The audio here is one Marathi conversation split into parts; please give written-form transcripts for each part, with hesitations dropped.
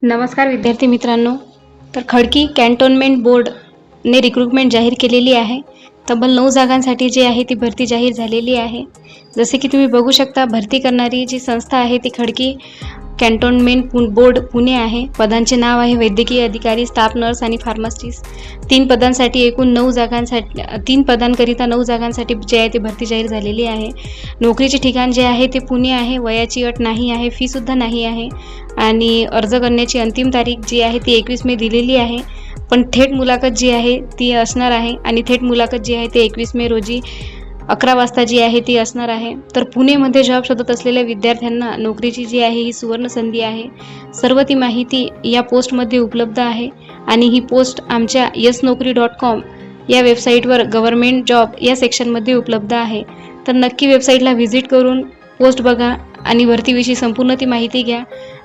नमस्कार विद्यार्थी मित्रांनो, तर खडकी कॅन्टोन्मेंट बोर्डने रिक्रुटमेंट जाहीर केलेली आहे। तब्बल 9 जागांसाठी जी आहे ती भरती जाहीर झालेली आहे। जसे की तुम्ही बघू शकता, भरती करणारी जी संस्था आहे ती खडकी कॅन्टोन्मेंट बोर्ड पुणे आहे। पदांचे नाव आहे वैद्यकीय अधिकारी, स्टाफ नर्स आणि फार्मासिस्ट। 3 पदांसाठी एकूण 9 जागांसाठी 3 पदांकरिता 9 जागांसाठी जी आहे ती भरती जाहीर झालेली आहे। नोकरीचे ठिकाण जे आहे ते पुणे आहे। वयाची अट नाही आहे, फी सुद्धा नाही आहे आणि अर्ज करण्याची अंतिम तारीख जी आहे ती 21 मे दिलेली आहे। पण थेट मुलाखत जी आहे ती असणार आहे आणि थेट मुलाखत जी आहे ती 21 मे रोजी 11 वाजता जी आहे ती असणार आहे। तर पुणेमध्ये जॉब शोधत असलेल्या विद्यार्थ्यांना नोकरीची जी आहे ही सुवर्ण संधी आहे। सर्व ती माहिती या पोस्टमध्ये उपलब्ध आहे आणि ही पोस्ट आमच्या yesnaukri.com या वेबसाईटवर गव्हर्नमेंट जॉब या सेक्शनमध्ये उपलब्ध आहे। तर नक्की वेबसाईटला व्हिजिट करून पोस्ट बघा आणि भरतीविषयी संपूर्ण ती माहिती घ्या।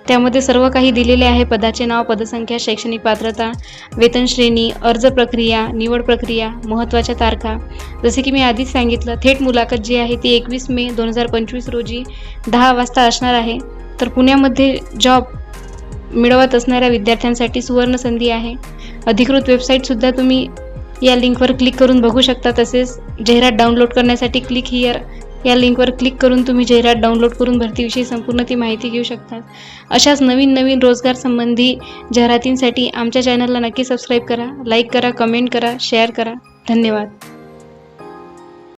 त्यामध्ये सर्व काही दिलेले आहे। पदाचे नाव, पदसंख्या, शैक्षणिक पात्रता, वेतन श्रेणी, अर्ज प्रक्रिया, निवड प्रक्रिया, महत्त्वाच्या तारखा। जसे की मी आधीच सांगितलं, थेट मुलाखत जी आहे ती 21 मे 2025 रोजी 10 वाजता असणार आहे। तर पुण्यामध्ये जॉब मिळवत असणाऱ्या विद्यार्थ्यांसाठी सुवर्ण संधी आहे। अधिकृत वेबसाईटसुद्धा तुम्ही या लिंकवर क्लिक करून बघू शकता। तसेच जाहिरात डाउनलोड करण्यासाठी क्लिक हिअर या लिंकवर क्लिक करून तुम्ही जाहिरात डाउनलोड करून भरतीविषयी संपूर्ण ती माहिती घेऊ शकता। अशाच नवीन रोजगार संबंधी जाहिरातींसाठी आमच्या चॅनलला नक्की सबस्क्राईब करा, लाईक करा, कमेंट करा, शेअर करा। धन्यवाद।